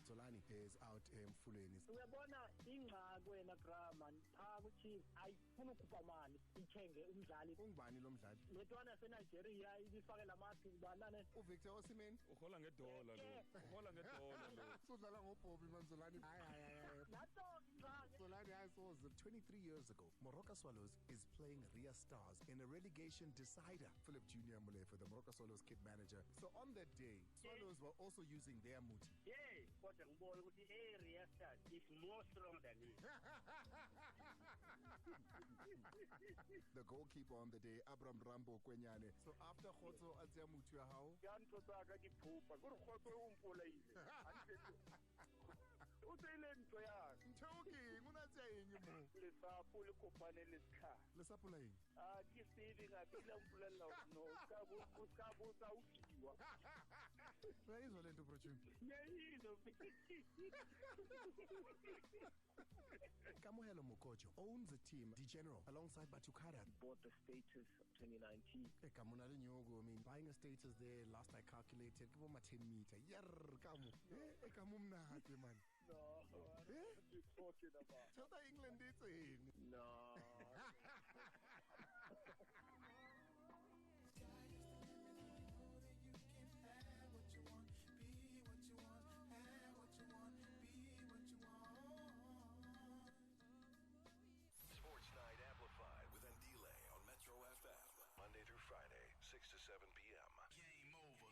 Zolani is out emfuleni. Uyabona ingxaki wena drama Chiefs ayifuna ukukhupha mali ithenge umdlali. Ungubani lo mdlali? Letwana seNigeria ibifake lamathi kubanane. uVictor Osimhen uhola ngedola lo. Uhola ngedola lo. Sudlala ngoBobby Manzolani. Hayi. Nato ingxaki. Zolani ayisoze. 23 years ago, Morocco Swallows is playing Ria Stars in a relegation decider. Philip Junior Molefe, the Morocco Swallows kit manager. So on that day, Swallows were also using their muti. Hey, kodwa ngibona ukuthi Ria Stars is more strong than me. The goalkeeper on the day, Abraham Rambo Kwenyane. So after Khotso Azia Mutu how? Yanto tsaka di phupa go re Khotso o mpola ile o tsele ntlo ya Ntoki unatsa eng mo? le sapo le kopane le tla Le sapula eng? ke saving a bila mpolella no ka bo sa ukiwa Ba izo le nto prochu. yeyilo Kamohelo Mokojo owns the team D General alongside Batukara. Bought the status 2019. Kamuna le nyogo, I mean buying a status there last I calculated give him a 10 meter. Yer kamu. Kamu mnahate man. no what you talking about Tell the England it's in. No. Sports Night Amplified with Mandela on Metro FM. Monday through Friday, 6 to 7 p.m. Game over.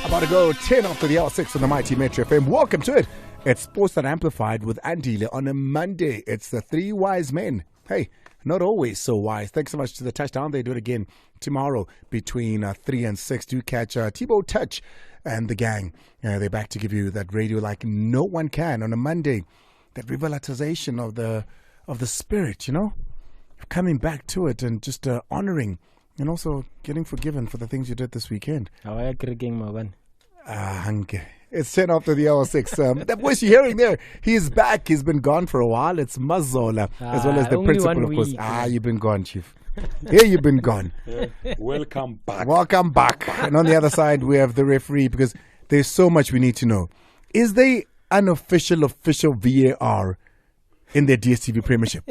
About to go 10 after the hour 6 on the Mighty Metro FM. Welcome to it. It's Sports That Amplified with Andile on a Monday. It's the three wise men. Hey, not always so wise. Thanks so much to the touchdown. They do it again tomorrow between 3 and 6. Do catch Thibaut Touch and the gang. They're back to give you that radio like no one can on a Monday. That revitalization of the spirit, you know, coming back to it and just honoring and also getting forgiven for the things you did this weekend. It's 10 after the hour 6. That voice you're hearing there, he's back. He's been gone for a while. It's Mazola, as well as the principal, of course. You've been gone, Chief. Here you've been gone. Welcome back. Welcome back. And on the other side, we have the referee, because there's so much we need to know. Is there unofficial, official VAR in the DSTV Premiership?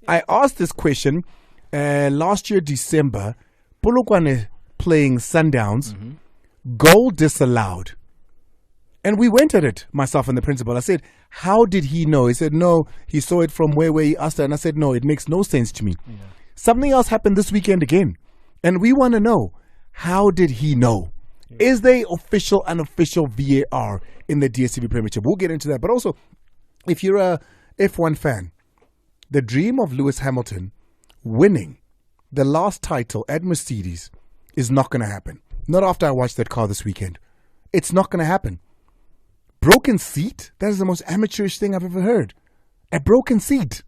I asked this question last year, December. Polokwane playing Sundowns. Mm-hmm. Goal disallowed. And we went at it, myself and the principal. I said, how did he know? He said, no, he saw it from where he asked her. And I said, no, it makes no sense to me. Yeah. Something else happened this weekend again. And we want to know, how did he know? Is there official, unofficial VAR in the DStv Premiership? We'll get into that. But also, if you're a F1 fan, the dream of Lewis Hamilton winning the last title at Mercedes is not going to happen. Not after I watched that car this weekend. It's not going to happen. Broken seat? That is the most amateurish thing I've ever heard. A broken seat.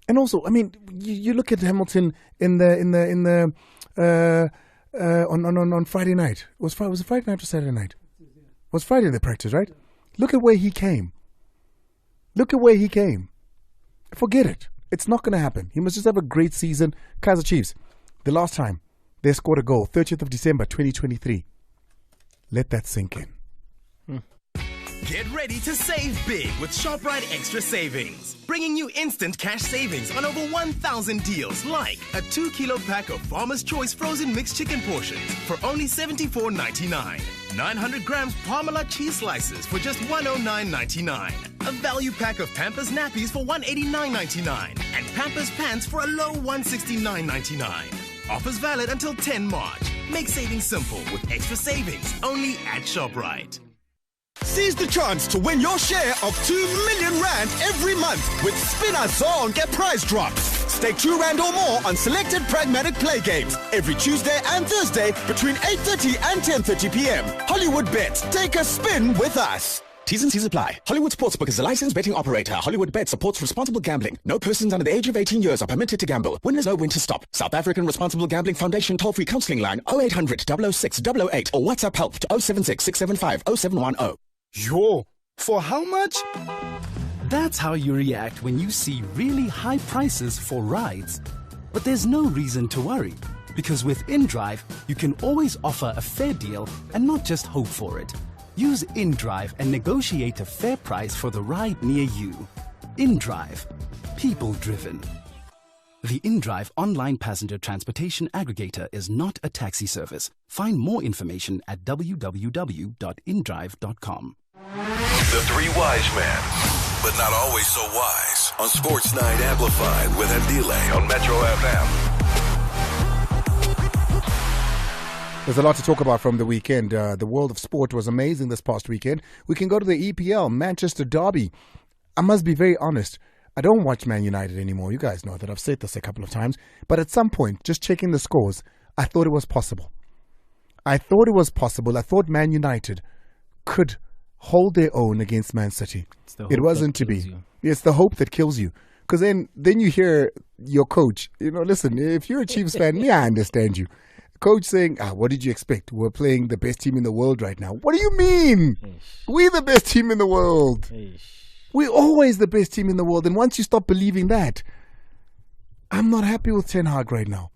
And also, I mean, you look at Hamilton on Friday night. Was it Friday night or Saturday night? It was Friday the practice, right? Look at where he came. Forget it. It's not going to happen. He must just have a great season. Kaizer Chiefs, the last time they scored a goal, 30th of December, 2023. Let that sink in. Get ready to save big with ShopRite Extra Savings, bringing you instant cash savings on over 1,000 deals, like a 2-kilo pack of Farmer's Choice frozen mixed chicken portions for only $74.99, 900 grams Parmalat cheese slices for just $109.99, a value pack of Pampers nappies for $189.99, and Pampers pants for a low $169.99. Offers valid until 10 March. Make savings simple with extra savings only at ShopRite. Seize the chance to win your share of 2 million rand every month with Spinner Zonke prize drops. Stake 2 rand or more on selected pragmatic play games every Tuesday and Thursday between 8:30 and 10:30 p.m. Hollywood Bet. Take a spin with us. T's and C's apply. Hollywood Sportsbook is a licensed betting operator. Hollywood Bet supports responsible gambling. No persons under the age of 18 years are permitted to gamble. Winners know when to stop. South African Responsible Gambling Foundation toll-free counseling line 0800 006 008 or WhatsApp help to 076 675 0710. Yo, for how much? That's how you react when you see really high prices for rides. But there's no reason to worry, because with InDrive, you can always offer a fair deal and not just hope for it. Use InDrive and negotiate a fair price for the ride near you. InDrive, people driven. The InDrive online passenger transportation aggregator is not a taxi service. Find more information at www.indrive.com. The Three Wise Men, but not always so wise, on Sports Night Amplified with Mandela on Metro FM. There's a lot to talk about from the weekend. The world of sport was amazing this past weekend. We can go to the EPL, Manchester Derby. I must be very honest. I don't watch Man United anymore. You guys know that. I've said this a couple of times. But at some point, just checking the scores, I thought it was possible. I thought Man United could hold their own against Man City. It wasn't to be. It's the hope that kills you. Because then you hear your coach, listen, if you're a Chiefs fan, I understand you. Coach saying, what did you expect? We're playing the best team in the world right now. What do you mean? We're the best team in the world. We're always the best team in the world. And once you stop believing that, I'm not happy with Ten Hag right now.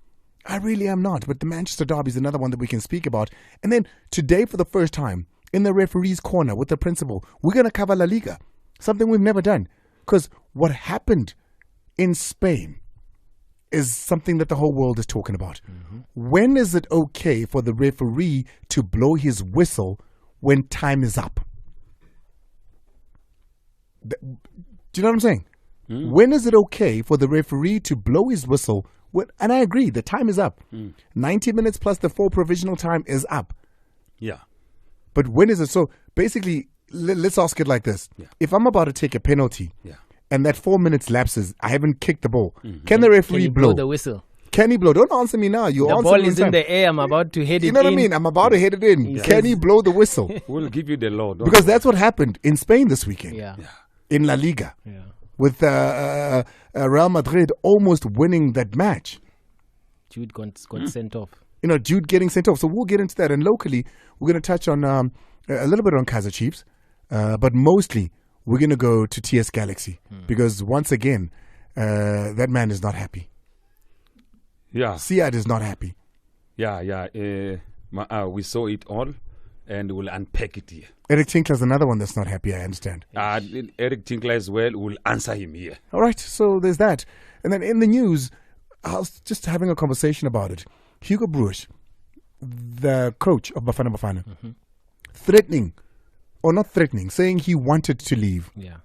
I really am not. But the Manchester Derby is another one that we can speak about. And then today, for the first time, in the referee's corner with the principal, we're going to cover La Liga, something we've never done. Because what happened in Spain is something that the whole world is talking about. Mm-hmm. When is it okay for the referee to blow his whistle when time is up? Do you know what I'm saying? Mm. When is it okay for the referee to blow his whistle? And I agree, the time is up. 90 minutes plus the 4 provisional time is up. Yeah. But when is it? So basically, let's ask it like this. Yeah. If I'm about to take a penalty and that 4 minutes lapses, I haven't kicked the ball, can the referee blow the whistle? Can he blow? Don't answer me now. You the answer ball me is in the air. I'm about to head it in. You know what I mean? I'm about to head it in. Can he blow the whistle? We'll give you the law. Because that's what happened in Spain this weekend. Yeah. In La Liga. Yeah. With Real Madrid almost winning that match. Jude got sent off. Jude getting sent off. So we'll get into that. And locally, we're going to touch on a little bit on Kaizer Chiefs. But mostly, we're going to go to TS Galaxy. Because once again, that man is not happy. Yeah. Siad is not happy. Yeah. We saw it all. And we'll unpack it here. Eric Tinkler's another one that's not happy, I understand. Eric Tinkler as well, will answer him here. All right, so there's that. And then in the news, I was just having a conversation about it. Hugo Broos, the coach of Bafana Bafana, saying he wanted to leave. Yeah.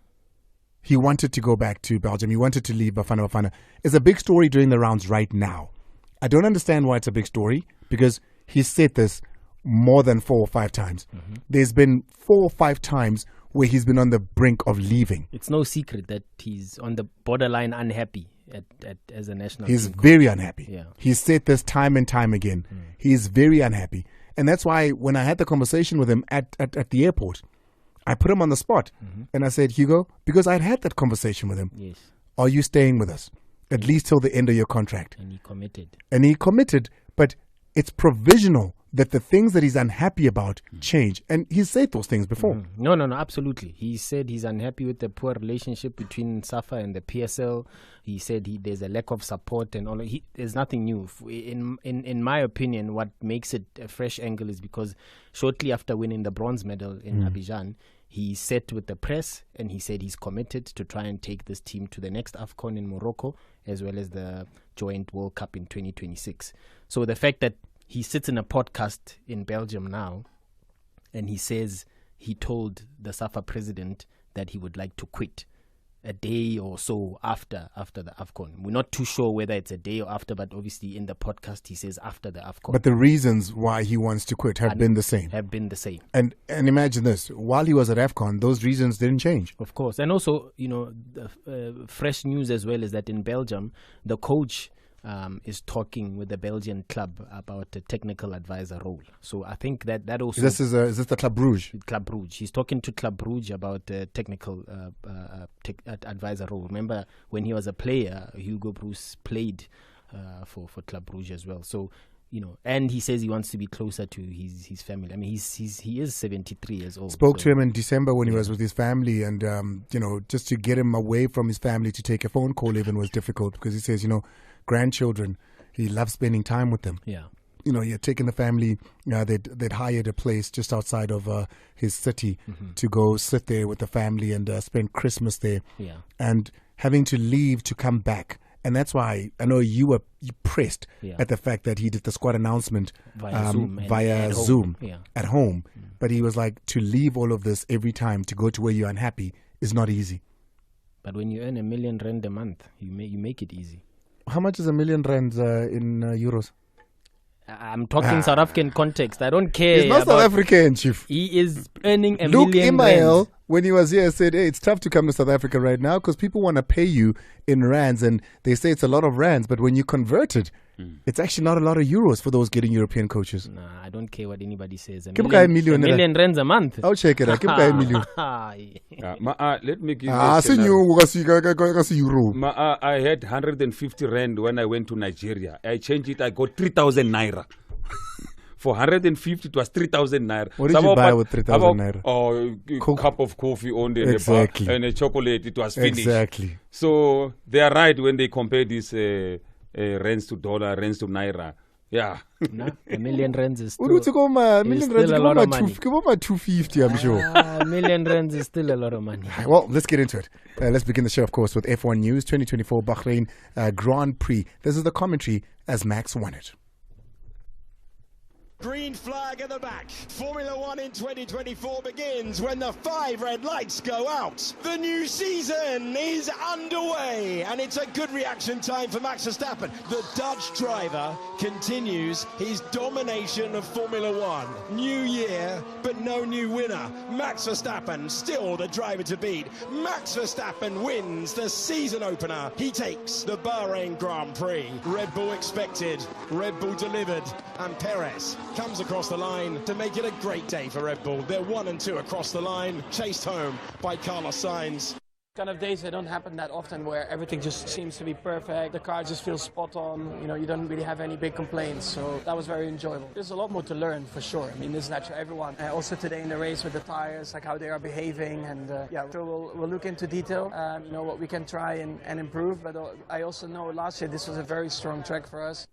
he wanted to go back to Belgium. He wanted to leave Bafana Bafana. It's a big story during the rounds right now. I don't understand why it's a big story, because he's said this more than 4 or 5 times. There's been 4 or 5 times where he's been on the brink of leaving. It's no secret that he's on the borderline unhappy as a national He's team very unhappy. Yeah. He's said this time and time again. He's very unhappy. And that's why when I had the conversation with him at the airport, I put him on the spot. And I said, Hugo, because I'd had that conversation with him. Yes. Are you staying with us? At least till the end of your contract. And he committed. And he committed, but it's provisional that the things that he's unhappy about change. And he's said those things before. No, absolutely. He said he's unhappy with the poor relationship between SAFA and the PSL. He said there's a lack of support and all. There's nothing new. In my opinion, what makes it a fresh angle is because shortly after winning the bronze medal in Abidjan, he sat with the press and he said he's committed to try and take this team to the next AFCON in Morocco, as well as the joint World Cup in 2026. So the fact that he sits in a podcast in Belgium now and he says he told the SAFA president that he would like to quit a day or so after the AFCON. We're not too sure whether it's a day or after, but obviously in the podcast he says after the AFCON. But the reasons why he wants to quit have been the same. And imagine this, while he was at AFCON, those reasons didn't change. Of course. And also, the fresh news as well is that in Belgium, the coach is talking with the Belgian club about a technical advisor role. So I think that also... Is this the Club Brugge? Club Brugge. He's talking to Club Brugge about a technical advisor role. Remember, when he was a player, Hugo Broos played for Club Brugge as well. So, and he says he wants to be closer to his family. I mean, he is 73 years old. Spoke to him in December when he was with his family, and, just to get him away from his family to take a phone call even was difficult, because he says, grandchildren, he loves spending time with them. Yeah. He had taken the family, they'd hired a place just outside of his city to go sit there with the family and spend Christmas there. Yeah. And having to leave to come back. And that's why I know you were pressed at the fact that he did the squad announcement via Zoom Yeah. at home. But he was like, to leave all of this every time to go to where you're unhappy is not easy. But when you earn R1 million a month, you make it easy. How much is R1 million in euros? I'm talking South African context. I don't care. He's not South African, Chief. He is earning R1 Luke million. Imael, when he was here, said, hey, it's tough to come to South Africa right now because people want to pay you in rands, and they say it's a lot of rands, but when you convert it, it's actually not a lot of euros for those getting European coaches. Nah, I don't care what anybody says. R1 million rands a month. I'll check it. R1 million. Let me give you I had 150 rand when I went to Nigeria. I changed it. I got 3,000 naira. For 150, it was 3,000 naira. What did you buy with 3,000 naira? A cup of coffee only exactly. and a chocolate. It was finished. Exactly. So they are right when they compare this rands to dollar, rands to naira. Yeah. Nah, R1 million rands is still, still a lot of money. Give over 250, I'm sure. R1 million rands is still a lot of money. Well, let's get into it. Let's begin the show, of course, with F1 News 2024 Bahrain Grand Prix. This is the commentary as Max won it. Green flag at the back. Formula One in 2024 begins when the 5 red lights go out. The new season is underway, and it's a good reaction time for Max Verstappen. The Dutch driver continues his domination of Formula One. New year, but no new winner. Max Verstappen still the driver to beat. Max Verstappen wins the season opener. He takes the Bahrain Grand Prix. Red Bull expected, Red Bull delivered, and Perez comes across the line to make it a great day for Red Bull. They're 1 and 2 across the line, chased home by Carlos Sainz. Kind of days that don't happen that often where everything just seems to be perfect. The car just feels spot on. You don't really have any big complaints. So that was very enjoyable. There's a lot more to learn for sure. I mean, this is not for everyone. Also today in the race with the tires, like how they are behaving, and so we'll look into detail. What we can try and improve. But I also know last year this was a very strong track for us.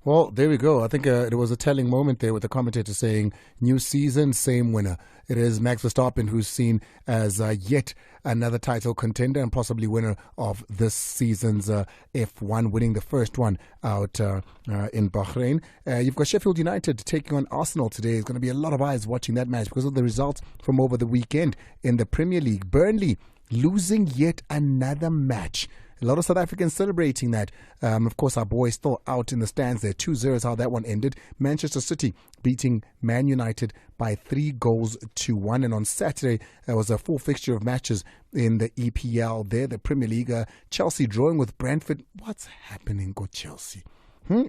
Well, there we go. I think it was a telling moment there with the commentator saying, new season, same winner. It is Max Verstappen who's seen as yet another title contender and possibly winner of this season's F1, winning the first one out in Bahrain. You've got Sheffield United taking on Arsenal today. There's going to be a lot of eyes watching that match because of the results from over the weekend in the Premier League. Burnley losing yet another match. A lot of South Africans celebrating that. Of course, our boys still out in the stands there. 2-0 is how that one ended. Manchester City beating Man United by 3-1. And on Saturday, there was a full fixture of matches in the EPL there, the Premier League. Chelsea drawing with Brentford. What's happening with Chelsea?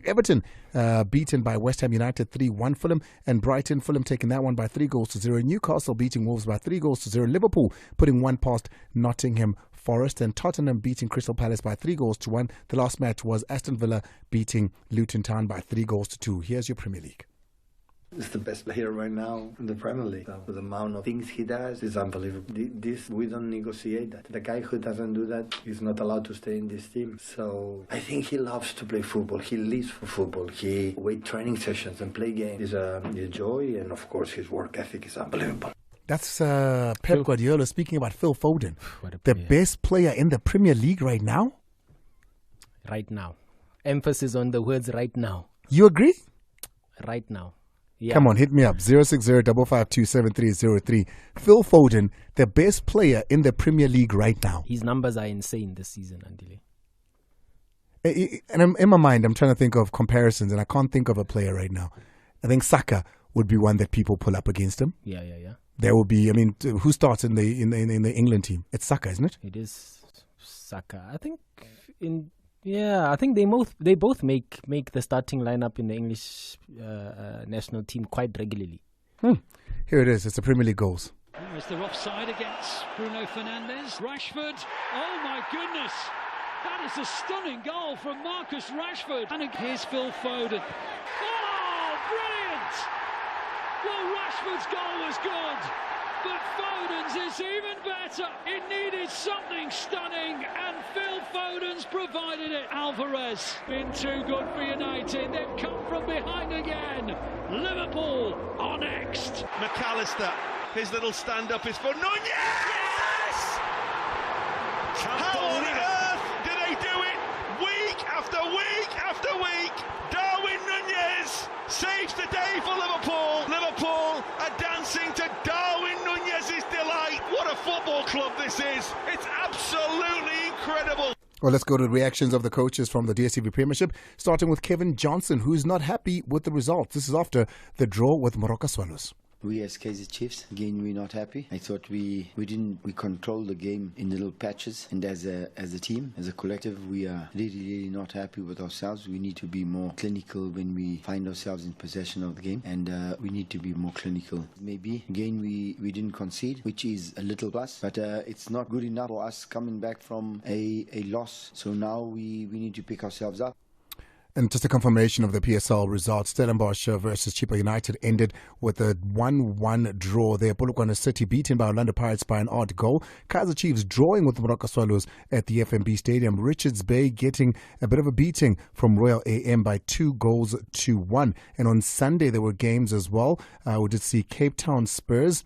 Everton beaten by West Ham United 3-1. Fulham and Brighton. Fulham taking that one by 3-0. Newcastle beating Wolves by 3-0. Liverpool putting one past Nottingham Forest, and Tottenham beating Crystal Palace by 3-1. The last match was Aston Villa beating Luton Town by 3-2. Here's your Premier League. He's the best player right now in the Premier League. So the amount of things he does is unbelievable. This, we don't negotiate that. The guy who doesn't do that is not allowed to stay in this team. So I think he loves to play football. He lives for football. He waits training sessions and play games. He's a joy, and of course his work ethic is unbelievable. That's Pep Guardiola speaking about Phil Foden, the best player in the Premier League right now. Right now. Emphasis on the words right now. You agree? Right now. Yeah. Come on, hit me up. 060-552-7303. Phil Foden, the best player in the Premier League right now. His numbers are insane this season, Andile. And in my mind, I'm trying to think of comparisons, and I can't think of a player right now. I think Saka would be one that people pull up against him. Yeah. There will be. I mean, who starts in the England team? It's Saka, isn't it? It is Saka. I think I think they both make the starting lineup in the English national team quite regularly. Here it is. It's the Premier League goals. There's the offside against Bruno Fernandes. Rashford. Oh my goodness. That is a stunning goal from Marcus Rashford. And here's Phil Foden. Oh, brilliant! Well, Rashford's goal was good, but Foden's is even better. It needed something stunning, and Phil Foden's provided it. Alvarez been too good for United. They've come from behind again. Liverpool are next. McAllister, his little stand-up is for Nunez! Yes! How on earth do they do it? Week after week after week, Darwin Nunez saves the day for Liverpool. Liverpool are dancing to Darwin Nunez's delight. What a football club this is. It's absolutely incredible. Well, let's go to the reactions of the coaches from the DStv Premiership, starting with Kevin Johnson, who's not happy with the results. This is after the draw with Morocco Swallows. We as Kaizer Chiefs, again, we're not happy. I thought we controlled the game in little patches, and as a team, as a collective, we are really not happy with ourselves. We need to be more clinical when we find ourselves in possession of the game, and we need to be more clinical. Maybe, again, we didn't concede, which is a little plus, but it's not good enough for us coming back from a loss. So now we need to pick ourselves up. And just a confirmation of the PSL results. Stellenbosch versus Chippa United ended with a 1-1 draw there. Polokwane City beaten by Orlando Pirates by an odd goal. Kaizer Chiefs drawing with Morocco Swallows at the FNB Stadium. Richards Bay getting a bit of a beating from Royal AM by 2-1. And on Sunday there were games as well. We did see Cape Town Spurs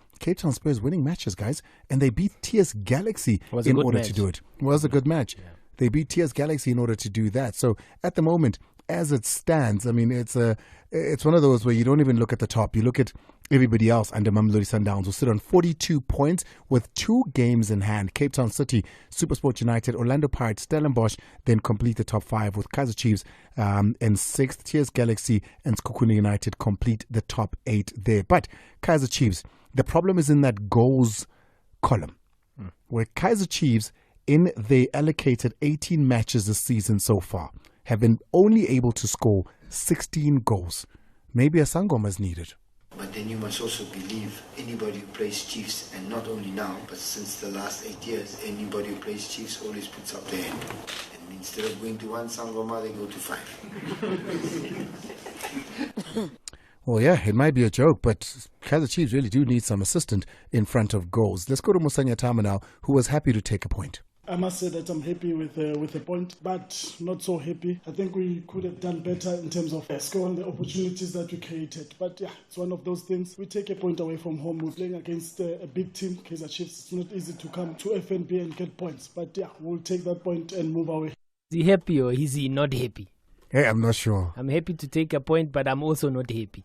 winning matches, guys. And they beat TS Galaxy in order to do it. It was a good match. Yeah. They beat TS Galaxy in order to do that. So at the moment, as it stands, I mean, it's one of those where you don't even look at the top. You look at everybody else under Mamelodi Sundowns, who sit on 42 points with 2 games in hand. Cape Town City, SuperSport United, Orlando Pirates, Stellenbosch then complete the top 5 with Kaizer Chiefs in 6th. TS Galaxy and Sekhukhune United complete the top 8 there. But Kaizer Chiefs, the problem is in that goals column, where Kaizer Chiefs, in the allocated 18 matches this season so far, have been only able to score 16 goals. Maybe a sangoma is needed. But then you must also believe anybody who plays Chiefs, and not only now, but since the last 8 years, anybody who plays Chiefs always puts up their hand. And instead of going to one sangoma, they go to 5. Well, yeah, it might be a joke, but Kaizer Chiefs really do need some assistance in front of goals. Let's go to Musanya Tama now, who was happy to take a point. I must say that I'm happy with the point, but not so happy. I think we could have done better in terms of scoring the opportunities that we created. But yeah, it's one of those things. We take a point away from home. We're playing against a big team, Kaizer Chiefs. It's not easy to come to FNB and get points. But yeah, we'll take that point and move away. Is he happy or is he not happy? Hey, I'm not sure. I'm happy to take a point, but I'm also not happy.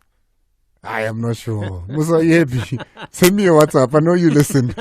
I am not sure. Musa, you happy? Send me a WhatsApp. I know you listen.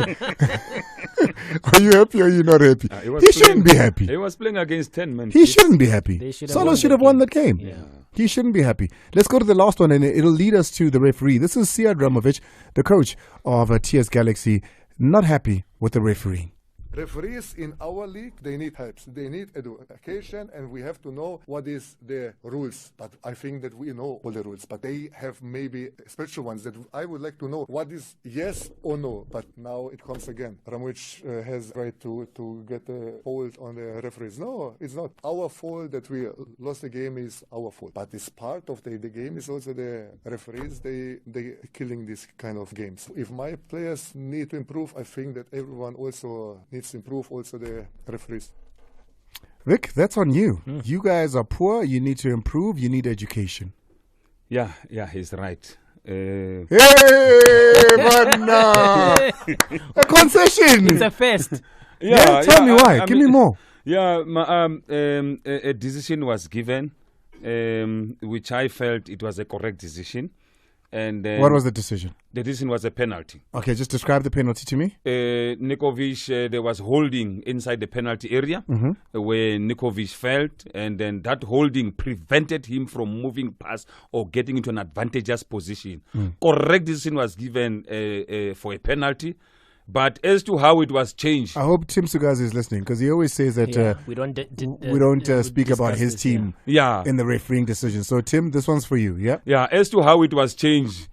Are you happy or are you not happy? He shouldn't be happy. He was playing against 10 men. He shouldn't be happy. Solo should have won that game. Yeah. He shouldn't be happy. Let's go to the last one, and it'll lead us to the referee. This is Siad Ramovic, the coach of TS Galaxy, not happy with the referee. Referees in our league, they need help. They need education, and we have to know what is the rules. But I think that we know all the rules. But they have maybe special ones that I would like to know what is yes or no. But now it comes again. Ramovic has right to get a fault on the referees. No, it's not. Our fault that we lost the game is our fault. But this part of the game is also the referees. They killing this kind of games. If my players need to improve, I think that everyone also needs to improve, also the referees. Rick, that's on you. You guys are poor. You need to improve. You need education. Yeah, he's right. Hey, but no. A concession. It's a fest. Tell me why. Give me more. Yeah, a decision was given, which I felt it was a correct decision. And what was the decision? The decision was a penalty. Okay, just describe the penalty to me. Nikovic, there was holding inside the penalty area where Nikovic felt, and then that holding prevented him from moving past or getting into an advantageous position. Correct decision was given for a penalty. But as to how it was changed, I hope Tim Sugazi is listening, because he always says that we don't speak about his team in the refereeing decision. So Tim, this one's for you. Yeah, as to how it was changed,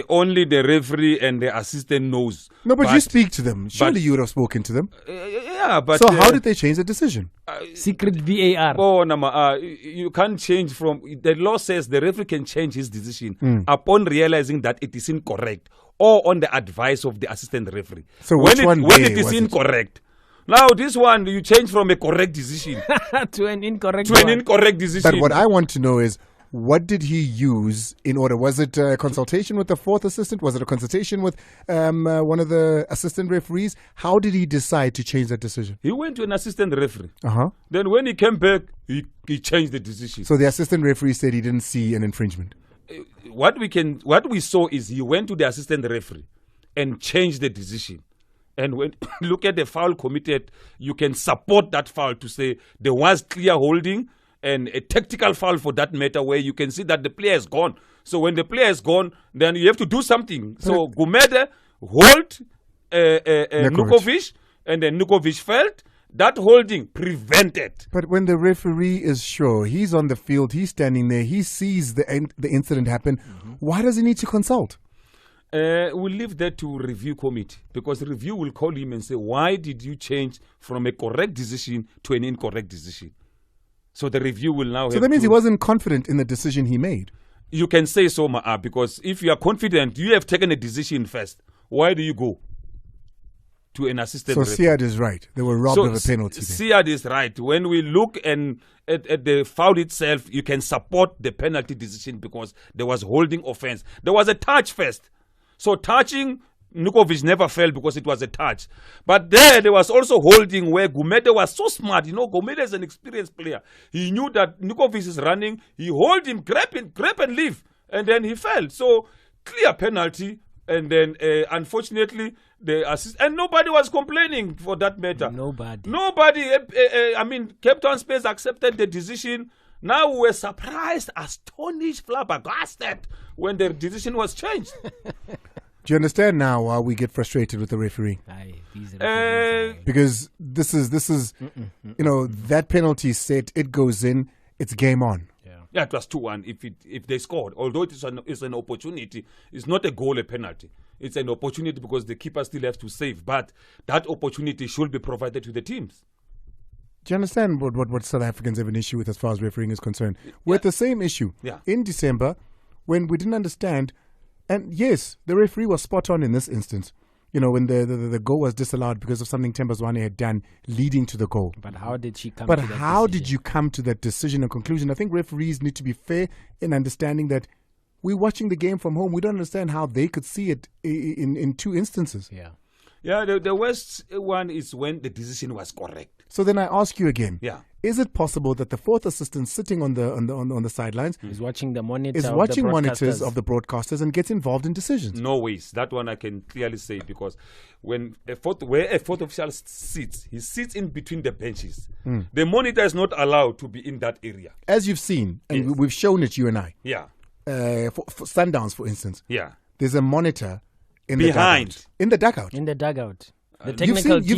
only the referee and the assistant knows. No, but you speak to them. Surely you would have spoken to them. But so how did they change the decision? Secret VAR. Oh, you can't change from. The law says the referee can change his decision upon realizing that it is incorrect, or on the advice of the assistant referee. So when it is incorrect. Now this one you change from a correct decision to an incorrect decision. But what I want to know is, what did he use in order? Was it a consultation with the fourth assistant? Was it a consultation with one of the assistant referees? How did he decide to change that decision? He went to an assistant referee. Then when he came back, he changed the decision. So the assistant referee said he didn't see an infringement. What we saw is he went to the assistant referee and changed the decision. And when look at the foul committed, you can support that foul to say there was clear holding and a tactical foul for that matter, where you can see that the player is gone. So when the player is gone, then you have to do something. So Gumede hold Nukovic, and then Nukovic felt that holding prevented. But when the referee is sure, he's on the field, he's standing there, he sees the incident happen, why does he need to consult? We'll leave that to review committee, because the review will call him and say, why did you change from a correct decision to an incorrect decision? So the review will now. So that means he wasn't confident in the decision he made. You can say so, because if you are confident, you have taken a decision first. Why do you go to an assistant? So Siad is right. They were robbed of a penalty. Siad is right. When we look at the foul itself, you can support the penalty decision because there was holding offense. There was a touch first. So touching, Nukovic never fell because it was a touch. But there was also holding where Gumede was so smart. You know, Gumede is an experienced player. He knew that Nukovic is running. He hold him, grab and leave. And then he fell. So clear penalty. And then unfortunately, the assist. And nobody was complaining for that matter. Nobody. Cape Town Space accepted the decision. Now we were surprised, astonished, flabbergasted when the decision was changed. Do you understand now why we get frustrated with the referee? Because this is that penalty set, it goes in, it's game on. Yeah, it was 2-1 if they scored. Although it's an opportunity, it's not a goal, a penalty. It's an opportunity because the keeper still has to save. But that opportunity should be provided to the teams. Do you understand what South Africans have an issue with as far as refereeing is concerned? We're at the same issue. In December, when we didn't understand, and yes, the referee was spot on in this instance. You know, when the goal was disallowed because of something Tembazwane had done leading to the goal. But how did she come to that decision? But how did you come to that decision and conclusion? I think referees need to be fair in understanding that we're watching the game from home. We don't understand how they could see it in two instances. Yeah, the worst one is when the decision was correct. So then I ask you again. Is it possible that the fourth assistant sitting on the sidelines is watching the monitor? Is watching monitors of the broadcasters and gets involved in decisions? No ways. That one I can clearly say, because where a fourth official sits, he sits in between the benches. The monitor is not allowed to be in that area. As you've seen, and we've shown it, you and I. Yeah. For Sundowns, for instance. Yeah. There's a monitor in behind. The dugout. In the dugout. The You've technical seen team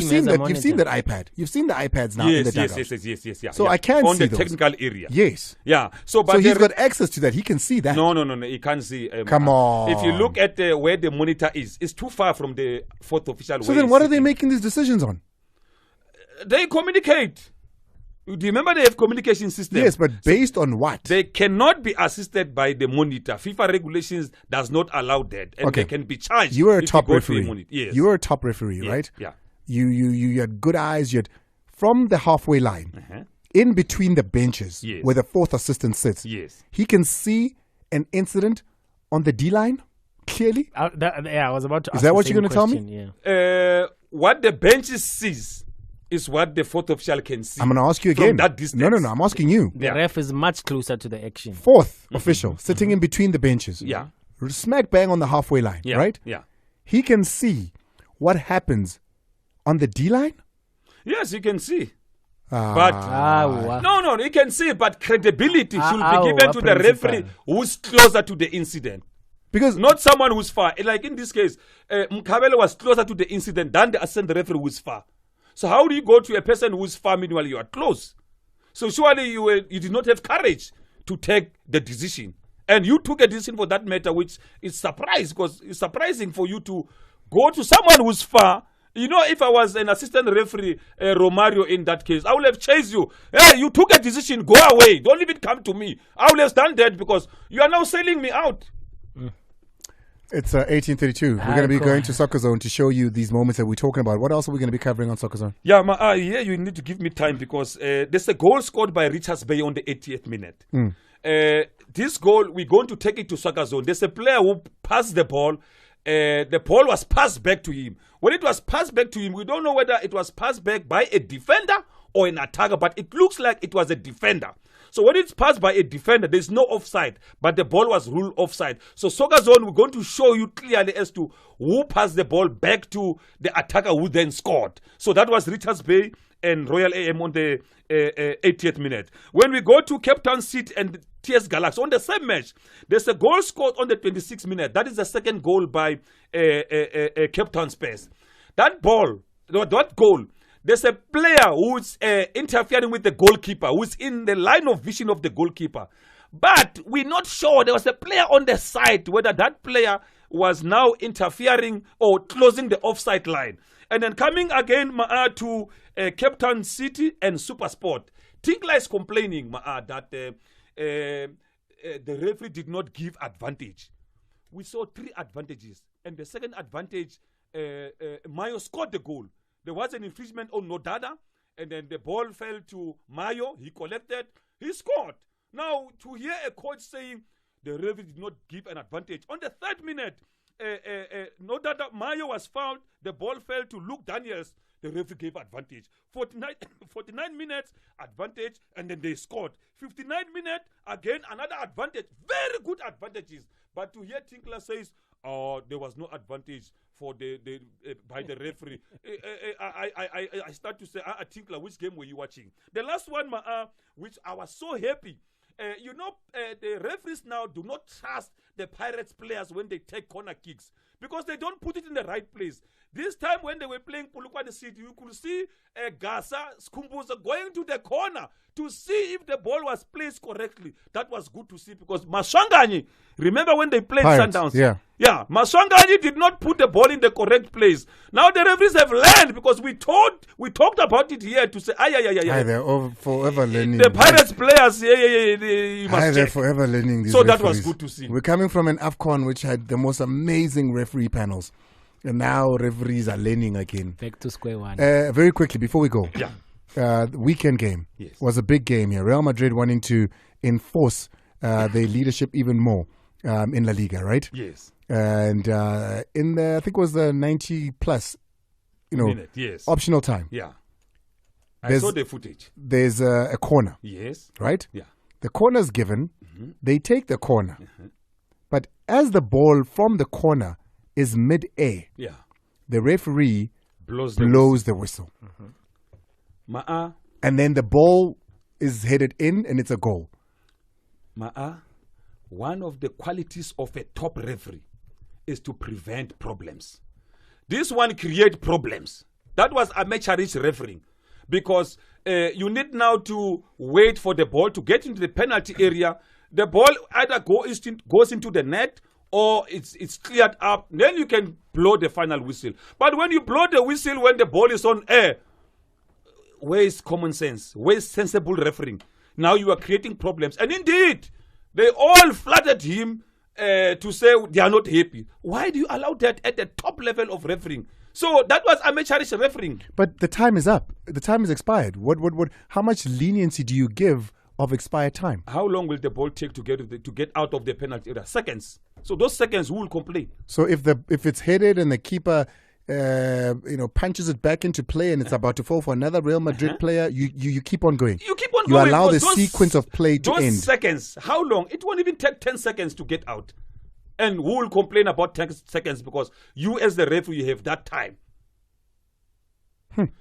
you've seen that iPad. You've seen the iPads now in the dugout. Yes. So I can on see the technical area. Yes. Yeah. So he's got access to that. He can see that. No. He can't see. Come on. If you look at where the monitor is, it's too far from the fourth official. So then, what are they making these decisions on? They communicate. Do you remember they have communication system? Yes, but based on what? They cannot be assisted by the monitor. FIFA regulations does not allow that, and they can be charged. You were a top referee. Yes. You were a top referee, right? Yeah. You had good eyes. You had from the halfway line, in between the benches, where the fourth assistant sits. Yes. He can see an incident on the D line clearly. I was about to. Is that what you're going to tell me? Yeah. What the benches sees is what the fourth official can see. I'm going to ask you again. From that distance. No. I'm asking you. The ref is much closer to the action. Fourth official sitting in between the benches. Yeah. Smack bang on the halfway line, right? Yeah. He can see what happens on the D line? Yes, you can see. But no, he can see, but credibility should be given to the referee who's closer to the incident. Because not someone who's far. Like in this case, Mkhabele was closer to the incident than the assistant referee who's far. So how do you go to a person who's far meanwhile you are close? So surely you did not have courage to take the decision. And you took a decision for that matter, which is surprising, because it's surprising for you to go to someone who's far. You know, if I was an assistant referee, Romario in that case, I would have chased you. Hey, you took a decision, go away. Don't even come to me. I would have done that because you are now selling me out. It's 1832. We're going to be going to Soccer Zone to show you these moments that we're talking about. What else are we going to be covering on Soccer Zone? Yeah, you need to give me time because there's a goal scored by Richards Bay on the 80th minute. This goal, we're going to take it to Soccer Zone. There's a player who passed the ball. The ball was passed back to him. When it was passed back to him, we don't know whether it was passed back by a defender or an attacker, but it looks like it was a defender. So when it's passed by a defender, there's no offside, but the ball was ruled offside. So Soccer Zone, we're going to show you clearly as to who passed the ball back to the attacker who then scored. So that was Richards Bay and Royal AM on the 80th minute. When we go to Cape Town City and TS Galaxy on the same match, there's a goal scored on the 26th minute. That is the second goal by Cape Town Spurs. That goal, there's a player who's interfering with the goalkeeper, who's in the line of vision of the goalkeeper. But we're not sure. There was a player on the side, whether that player was now interfering or closing the offside line. And then coming again to Cape Town City and SuperSport. Tinkler is complaining that the referee did not give advantage. We saw 3 advantages. And the second advantage, Mayo scored the goal. There was an infringement on Nodada, and then the ball fell to Mayo. He collected. He scored. Now, to hear a coach saying the referee did not give an advantage. On the 3rd minute, Nodada, Mayo was fouled. The ball fell to Luke Daniels. The referee gave advantage. 49 minutes, advantage, and then they scored. 59 minutes, again, another advantage. Very good advantages. But to hear Tinkler says, there was no advantage for by the referee. I start to say, Tinkler, which game were you watching? The last one, which I was so happy. The referees now do not trust the Pirates players when they take corner kicks because they don't put it in the right place. This time when they were playing Polokwane City, you could see Gasa, Skumbuza going to the corner to see if the ball was placed correctly. That was good to see because Maswanganyi, remember when they played Pirates, Sundowns? Yeah, Maswanganyi did not put the ball in the correct place. Now the referees have learned because we talked about it here to say, they're forever learning. The Pirates players, you must they're check. forever learning these So referees. that was good to see. We're coming from an AFCON which had the most amazing referee panels. And now referees are learning again. Back to square one. Very quickly, before we go. Yeah. The weekend game was a big game here. Real Madrid wanting to enforce their leadership even more in La Liga, right? Yes. And in the, I think it was the 90 plus, minute, optional time. Yeah. I saw the footage. There's a corner. Yes. Right? Yeah. The corner is given. They take the corner. But as the ball from the corner is mid-air, Yeah. the referee Blows the whistle. Ma'a, And then the ball is headed in and it's a goal. one of the qualities of a top referee is to prevent problems. This one create problems. That was amateurish refereeing, because you need now to wait for the ball to get into the penalty area. The ball either goes into the net or it's cleared up. Then you can blow the final whistle. But when you blow the whistle when the ball is on air, where is common sense? Where is sensible refereeing? Now you are creating problems. And indeed, they all flooded him to say they are not happy. Why do you allow that at the top level of refereeing? So that was amateurish refereeing. But the time is up. The time is expired. How much leniency do you give of expired time? How long will the ball take to get out of the penalty area? Seconds. So those seconds, who will complain? So if it's headed and the keeper punches it back into play and it's about to fall for another Real Madrid player, you keep on going. You keep on You going. allow the Those- sequence of play to those end. seconds, how long? It won't even take 10 seconds to get out. And who will complain about 10 seconds because you as the referee have that time?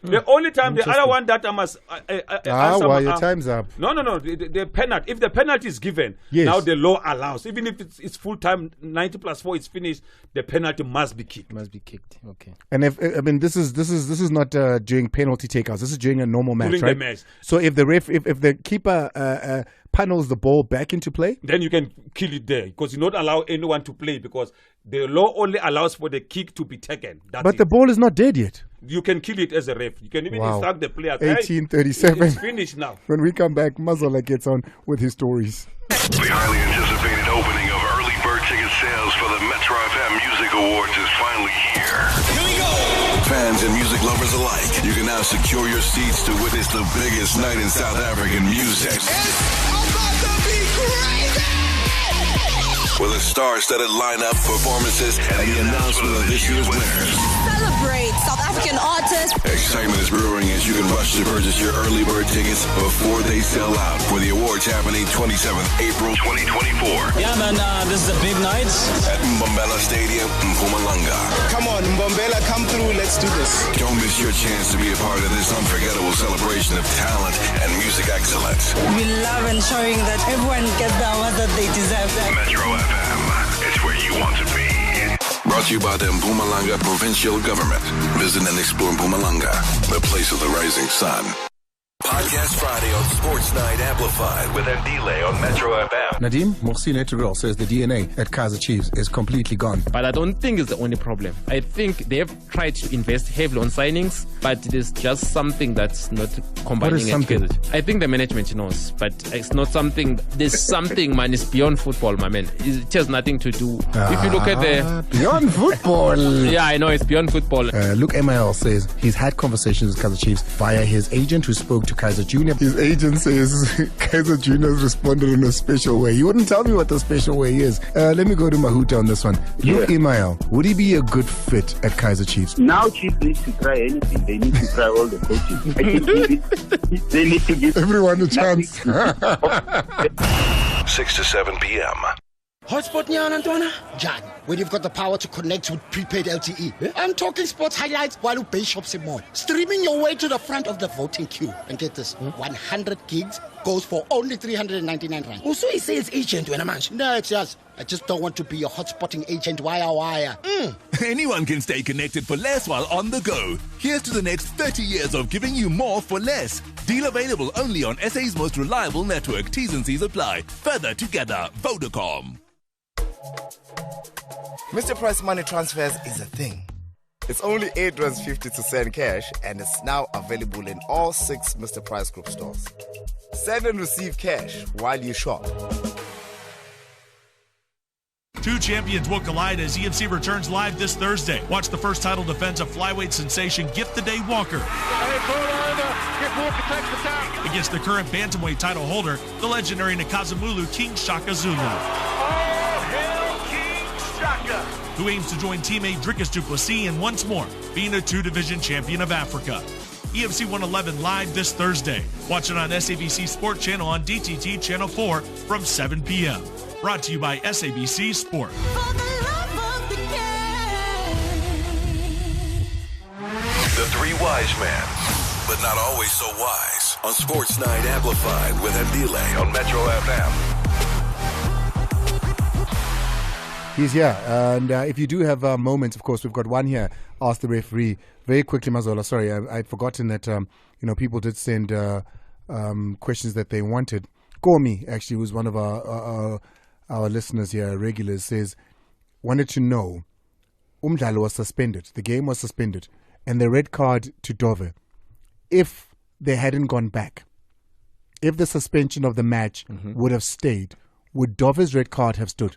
The only time, the other one that I must answer, well, your time's up. No. The penalty. If the penalty is given, Yes. now the law allows. Even if it's full time, 90 plus 4 is finished, the penalty must be kicked. Okay. And this is not during penalty takeouts. This is during a normal match, During the right? match. So if the keeper panels the ball back into play, Then you can kill it there because you not allow anyone to play because the law only allows for the kick to be taken. That's but it. the ball is not dead yet. You can kill it as a ref. You can even Wow. instruct the players. 1837. It's finished now. When we come back, Mazola gets on with his stories. The highly anticipated opening of early bird ticket sales for the Metro FM Music Awards is finally here. Here we go! Fans and music lovers alike, you can now secure your seats to witness the biggest night in South African music. It's about to be crazy! With a star-studded lineup, performances, and the announcement of this year's winners. Celebrate South African artists. Excitement is brewing as you can rush to purchase your early bird tickets before they sell out for the awards happening 27th April 2024 Yeah, man, this is a big night. at Mandela Stadium in Mpumalanga. Come on, Mbombela, come through. Let's do this. Don't miss your chance to be a part of this unforgettable celebration of talent and music excellence. We love ensuring that everyone gets the award that they deserve. Metro FM, it's where you want to be. Brought to you by the Mpumalanga Provincial Government. Visit and explore Mpumalanga, the place of the rising sun. Podcast Friday on Sports Night Amplified with Ndile on Metro FM. Nadim Mohsin Etegral says the DNA at Kaizer Chiefs is completely gone. But I don't think it's the only problem. I think they have tried to invest heavily on signings, but it is just something that's not combining it together. I think the management knows, but it's not something. There's something, man. It's beyond football, my man. It has nothing to do. If you look at the beyond football, yeah, I know it's beyond football. Luke ML says he's had conversations with Kaizer Chiefs via his agent who spoke to Kaizer Jr. His agent says Kaizer Jr. has responded in a special way. He wouldn't tell me what the special way is. Let me go to Mahuta on this one. Luke Email, would he be a good fit at Kaizer Chiefs? Now Chiefs need to try anything. They need to try all the coaches. I think they need to give everyone a chance. 6 to 7 p.m. Hotspot Nyana Donna? John, when you've got the power to connect with prepaid LTE. I'm talking sports highlights while you pay shops in more. Streaming your way to the front of the voting queue. And get this, 100 gigs goes for only 399 rand. Also a sales agent when I'm on. No, it's just, I just don't want to be a hotspotting agent wire. Anyone can stay connected for less while on the go. Here's to the next 30 years of giving you more for less. Deal available only on SA's most reliable network. T's and C's apply. Further together, Vodacom. Mr. Price money transfers is a thing. It's only R8.50 to send cash, and it's now available in all 6 Mr. Price Group stores. Send and receive cash while you shop. Two champions will collide as EMC returns live this Thursday. Watch the first title defense of flyweight sensation Gift the Day Walker against the current bantamweight title holder, the legendary Nkazimulu King Shaka Zulu. Who aims to join teammate Dricus du Plessis and once more being a 2-division champion of Africa. EFC 111 live this Thursday. Watch it on SABC Sport Channel on DTT Channel 4 from 7 p.m. Brought to you by SABC Sport. The Three Wise Men, but not always so wise. On Sports Night Amplified with Mandela on Metro FM. He's here, and if you do have moments, of course, we've got one here. Ask the referee very quickly, Mazola. Sorry, I'd forgotten that people did send questions that they wanted. Komi actually was one of our listeners here, regulars, says wanted to know Umdlalo was suspended. The game was suspended, and the red card to Dove. If they hadn't gone back, if the suspension of the match would have stayed, would Dove's red card have stood?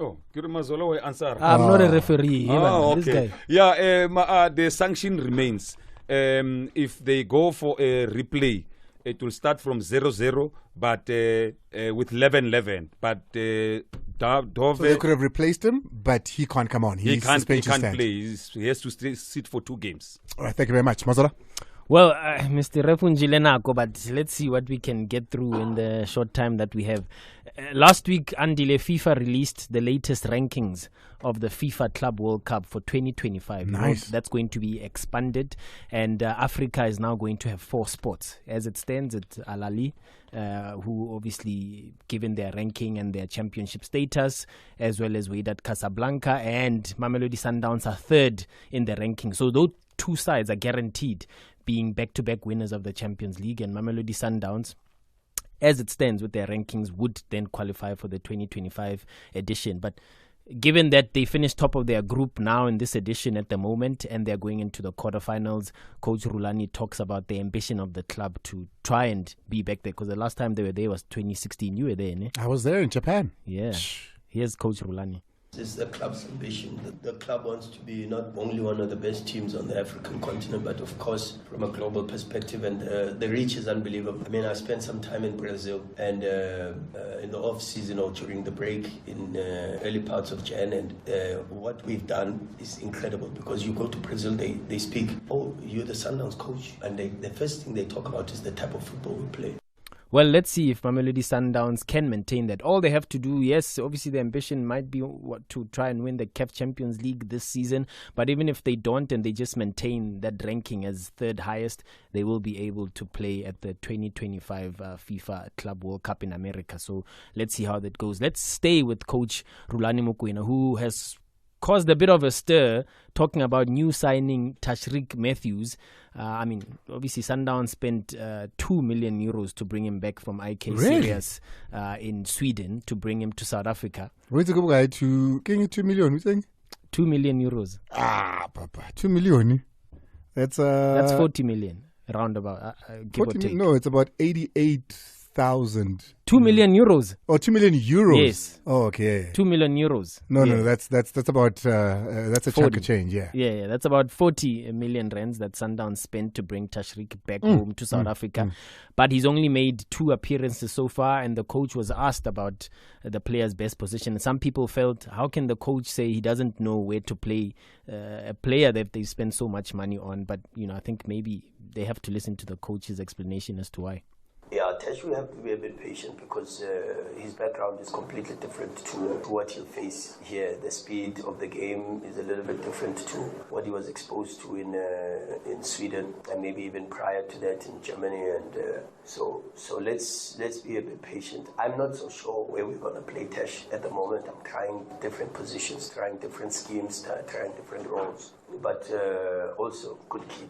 Oh, Mazolo will answer. I'm not a referee. Okay. This guy. Yeah, the sanction remains. If they go for a replay, it will start from 0-0, but with 11-11. But Dove... So they could have replaced him, but he can't come on. He can't play. He has to sit for 2 games. All right, thank you very much. Mazola? Well, Mr. Refunjilenako, but let's see what we can get through in the short time that we have. Last week, Andile, FIFA released the latest rankings of the FIFA Club World Cup for 2025. Nice. That's going to be expanded, and Africa is now going to have 4 spots. As it stands, it's Al Ahly, who obviously, given their ranking and their championship status, as well as Wydad Casablanca, and Mamelodi Sundowns are 3rd in the ranking. So those 2 sides are guaranteed being back-to-back winners of the Champions League, and Mamelodi Sundowns, as it stands with their rankings, would then qualify for the 2025 edition. But given that they finished top of their group now in this edition at the moment, and they're going into the quarterfinals, Coach Rulani talks about the ambition of the club to try and be back there, because the last time they were there was 2016. You were there, ne? I was there in Japan. Yeah. Here's Coach Rulani. This is the club's ambition. The club wants to be not only one of the best teams on the African continent, but of course from a global perspective, and the reach is unbelievable. I mean, I spent some time in Brazil, and in the off season or during the break in early parts of Jan, and what we've done is incredible, because you go to Brazil, they speak, oh, you're the Sundowns coach, and the first thing they talk about is the type of football we play. Well, let's see if Mamelodi Sundowns can maintain that. All they have to do, yes, obviously the ambition might be to try and win the CAF Champions League this season. But even if they don't and they just maintain that ranking as 3rd highest, they will be able to play at the 2025 FIFA Club World Cup in America. So let's see how that goes. Let's stay with Coach Rulani Mokoena, who has caused a bit of a stir talking about new signing Tashreeq Matthews. I mean, obviously Sundowns spent 2 million euros to bring him back from IK Sirius in Sweden to bring him to South Africa. Where's the guy to getting 2 million? Who's saying 2 million euros? Papa, 2 million. That's 40 million roundabout. Give or take. No, it's about 88,000. 2 million euros. Oh, 2 million euros. Yes. Oh, okay. 2 million euros. No, that's about that's a 40. Chunk of change. Yeah. Yeah. That's about 40 million rands that Sundowns spent to bring Tashreeq back home to South Africa. But he's only made 2 appearances so far, and the coach was asked about the player's best position. Some people felt, how can the coach say he doesn't know where to play a player that they spend so much money on? But I think maybe they have to listen to the coach's explanation as to why. Yeah, Tesh will have to be a bit patient, because his background is completely different to what he'll face here. The speed of the game is a little bit different to what he was exposed to in Sweden, and maybe even prior to that in Germany. And so let's be a bit patient. I'm not so sure where we're going to play Tesh at the moment. I'm trying different positions, trying different schemes, trying different roles. But also good kid.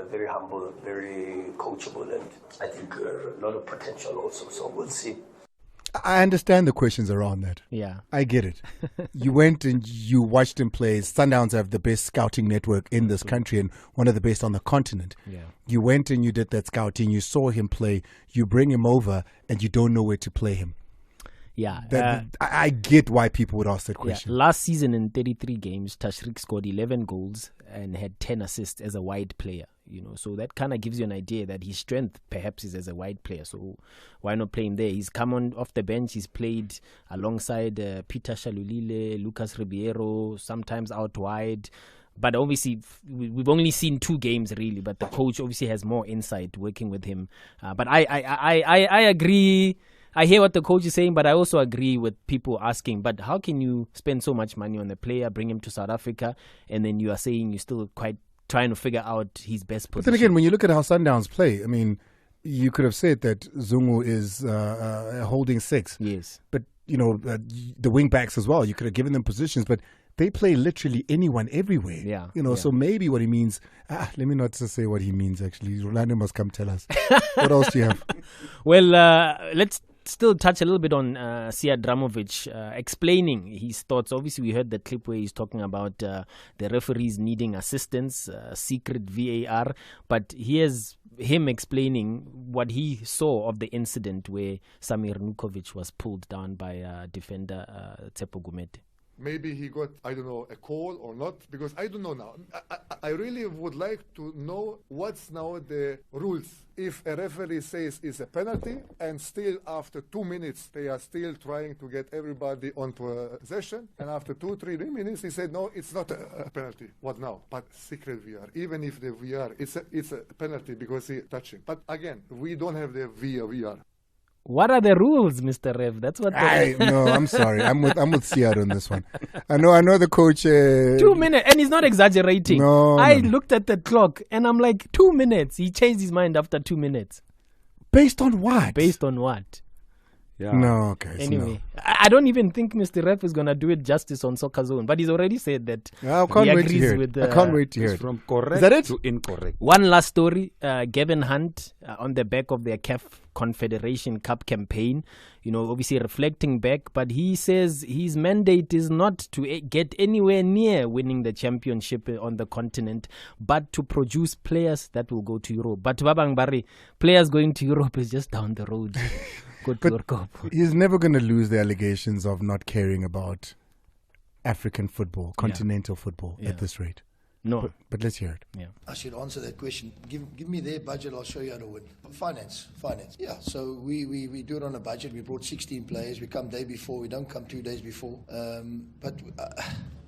Very humble, very coachable, and I think a lot of potential also. So we'll see. I understand the questions around that. Yeah. I get it. You went and you watched him play. Sundowns have the best scouting network in this country and one of the best on the continent. Yeah. You went and you did that scouting. You saw him play. You bring him over and you don't know where to play him. Yeah. I get why people would ask that question. Yeah. Last season in 33 games, Tashreeq scored 11 goals and had 10 assists as a wide player. So that kind of gives you an idea that his strength perhaps is as a wide player. So why not play him there? He's come on off the bench. He's played alongside Peter Shalulile, Lucas Ribeiro, sometimes out wide. But obviously, we've only seen 2 games really. But the coach obviously has more insight working with him. But I agree. I hear what the coach is saying, but I also agree with people asking, but how can you spend so much money on the player, bring him to South Africa, and then you are saying you're still quite trying to figure out his best position? But then again, when you look at how Sundowns play, I mean, you could have said that Zungu is holding 6. Yes. But, the wing backs as well, you could have given them positions, but they play literally anyone everywhere. Yeah. So maybe what he means, let me not just say what he means actually. Rolando must come tell us. What else do you have? Well, let's still touch a little bit on Sia Dramovic explaining his thoughts. Obviously, we heard the clip where he's talking about the referees needing assistance, secret VAR, but here's him explaining what he saw of the incident where Samir Nukovic was pulled down by defender Tsepo Gumete. Maybe he got, I don't know, a call or not, because I don't know now. I really would like to know what's now the rules. If a referee says it's a penalty and still after 2 minutes they are still trying to get everybody onto a session, and after 2-3 minutes he said no, it's not a penalty. What now? But secret VR, even if the VR, it's a penalty because he's touching. But again, we don't have the VR. What are the rules, Mr. Rev? That's what. No, I'm sorry. I'm with Siad on this one. I know the coach. 2 minutes, and he's not exaggerating. No, I looked at the clock, and I'm like, 2 minutes. He changed his mind after 2 minutes. Based on what? Based on what? Yeah. No, okay. Anyway, I don't even think Mr. Ref is going to do it justice on Soccer Zone, but he's already said that I can't wait to hear it. I can't wait to hear it. From correct is that it? to incorrect. One last story. Gavin Hunt on the back of their CAF Confederation Cup campaign, obviously reflecting back, but he says his mandate is not to get anywhere near winning the championship on the continent, but to produce players that will go to Europe. But Babang Bari, players going to Europe is just down the road. But he's never going to lose the allegations of not caring about African football, continental football at this rate. No. But let's hear it. Yeah. I should answer that question. Give me their budget, I'll show you how to win. Finance. Yeah, so we do it on a budget. We brought 16 players. We come day before. We don't come 2 days before. But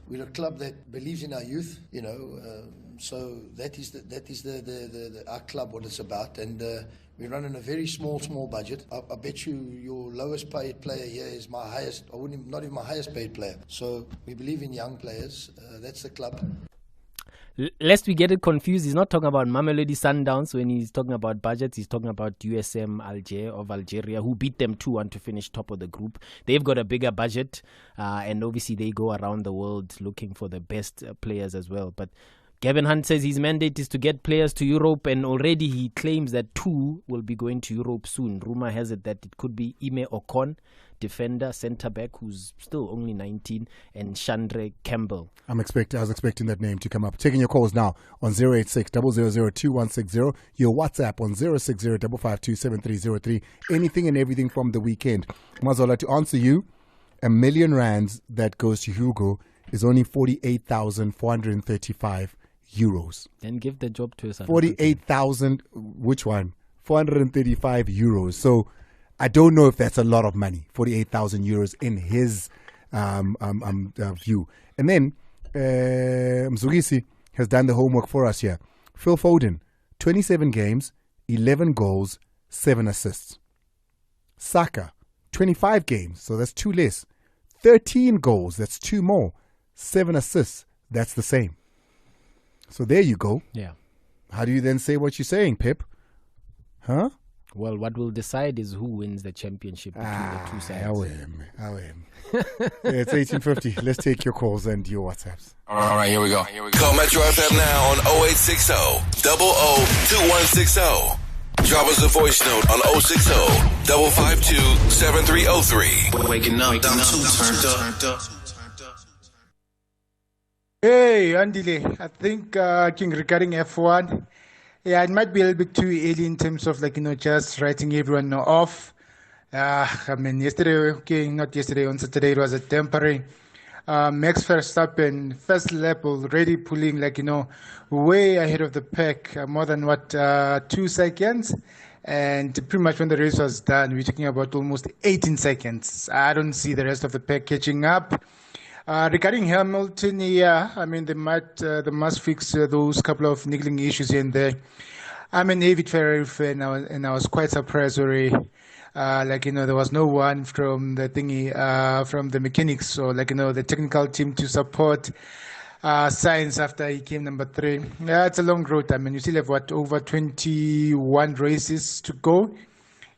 we're a club that believes in our youth, so that is our club, what it's about. And we run on a very small budget. I bet you your lowest paid player here is my highest, not even my highest paid player. So we believe in young players. That's the club. Lest we get it confused, he's not talking about Mamelodi Sundowns when he's talking about budgets. He's talking about USM Alger of Algeria, who beat them 2-1 to finish top of the group. They've got a bigger budget, and obviously they go around the world looking for the best players as well. But Gavin Hunt says his mandate is to get players to Europe, and already he claims that 2 will be going to Europe soon. Rumor has it that it could be Ime Ocon, defender, centre-back, who's still only 19, and Chandre Campbell. I was expecting that name to come up. Taking your calls now on 086-000-2160, your WhatsApp on 060-552-7303. Anything and everything from the weekend. Mazola, to answer you, R1 million that goes to Hugo is only 48,435 euros. Then give the job to us. 48,000, which one? 435 euros. So I don't know if that's a lot of money, 48,000 euros in his view. And then Mzugisi has done the homework for us here. Phil Foden, 27 games, 11 goals, 7 assists. Saka, 25 games, so that's 2 less. 13 goals, that's 2 more. 7 assists, that's the same. So there you go. Yeah. How do you then say what you're saying, Pip? Huh? Well, what we'll decide is who wins the championship between the two sides. I am. It's 1850. Let's take your calls and your WhatsApps. All right, here we go. Call Metro FM now on 0860 002160. Drop us a voice note on 060 552 7303. Waking up, I'm too turned up. Hey, Andile, I think regarding F1, yeah, it might be a little bit too early in terms of just writing everyone off. On Saturday it was a temporary. Max Verstappen, first lap already pulling way ahead of the pack, more than 2 seconds. And pretty much when the race was done, we're talking about almost 18 seconds. I don't see the rest of the pack catching up. Regarding Hamilton, yeah, I mean, they must fix those couple of niggling issues here and there. I'm an avid Ferrari fan, and I was quite surprised already. There was no one from the from the mechanics or the technical team to support Sainz after he came number 3. Yeah, it's a long road. I mean, you still have over 21 races to go.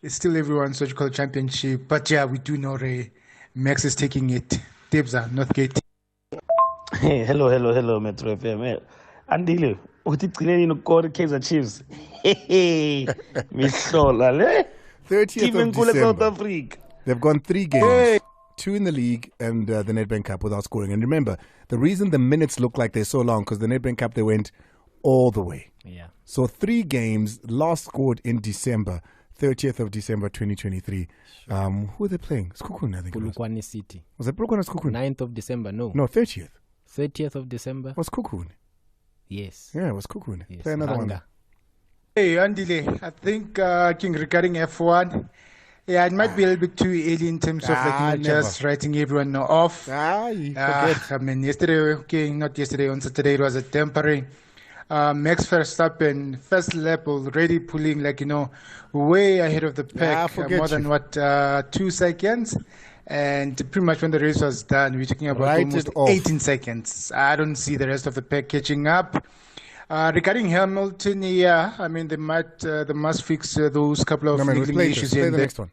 It's still everyone's surgical championship, but yeah, we do know Max is taking it. Debza, Northgate. Hey, hello, Metro FM. Andile, uthi gcineni nokukora Kaizer Chiefs. Hey, mihlola le. 30th of December. South Africa. They've gone 3 games, 2 in the league and the Nedbank Cup without scoring. And remember, the reason the minutes look like they're so long because the Nedbank Cup they went all the way. Yeah. So 3 games, last scored in December, 30th of December 2023. Who are they playing? Skukun, I think. Polokwane City. Was it Polokwane or Skukun? 9th of December, no. No, 30th. 30th of December. Was Kukun? Yes. Yeah, it was Kukun. Yes. Play another one. Hey, Andile, I think regarding F1, yeah, it might be a little bit too early in terms of just writing everyone off. I mean, on Saturday it was a temporary. Max Verstappen, first lap already pulling way ahead of the pack, more than 2 seconds. And pretty much when the race was done, we're talking about almost 18 seconds. I don't see the rest of the pack catching up. Regarding Hamilton, yeah, I mean, they must fix those couple of niggling issues here. The next one.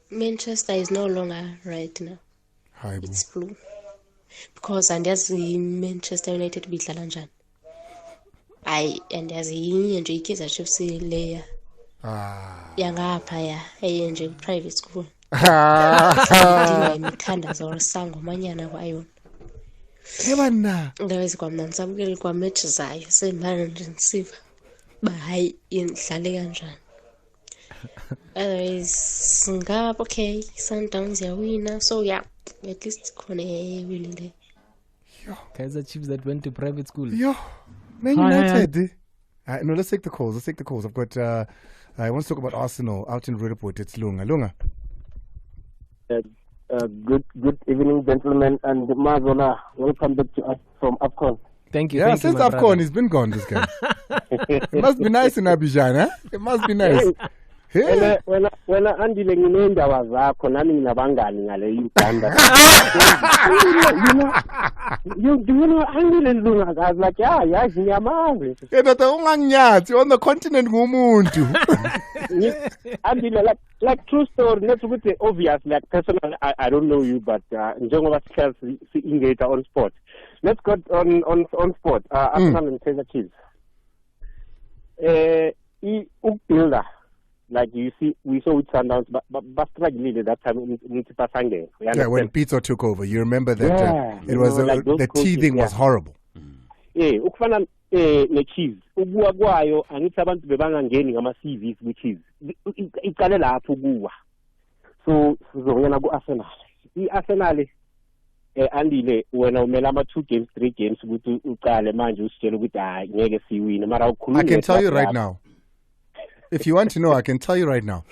Manchester is no longer right now. It's blue. Because andiyazi Manchester United bidlala njani. Andiyazi nje iKaizer Chiefs leya. Yangapha ya nje private school. Imithandazo orisango manyana kwayona. Ebana. Ngawezi kwamnandi sabukele kwa match zayo se-100 hayi indlale kanjani. Otherwise ngapha okay Sundowns yawina so yeah at least khona winning there. Kaizer Chiefs that went to private school. Man United. No, let's take the calls. I've got I want to talk about Arsenal out in Roodepoort. It's Lunga. Good evening, gentlemen, and Mazola. Welcome back to us from AFCON. Thank you. Yeah, since AFCON, he's been gone, this guy. It must be nice in Abidjan, huh? It must be nice. Hey. When Andile nginendaba zakho nami nginabangani ngale Uganda. You know Andile Lunga I was like yeah ngiyamazi. Tata unganyathi on the continent ngumuntu. Andile like true story let's put it obvious like personal I don't know you but njengoba engage on sport. Let's go on sport. Arsenal and Kaizer Chiefs. Builder. Like you see, we saw with Sundowns, but struggling at that time in Pasange. Yeah, when Pizzo took over, you remember that it was the teething was horrible. Yeah, ukufana Chiefs. Ubuagwayo angithi abantu bebangangeni ngama CVs which is iqale lapho kuwa. So sizongena ku Arsenal. Arsenal andile wena umela ama 2 games 3 games ukuthi uqale manje usitshela ukuthi hayi ngeke siwine mara ukhuluma. I can tell you right now. If you want to know, I can tell you right now.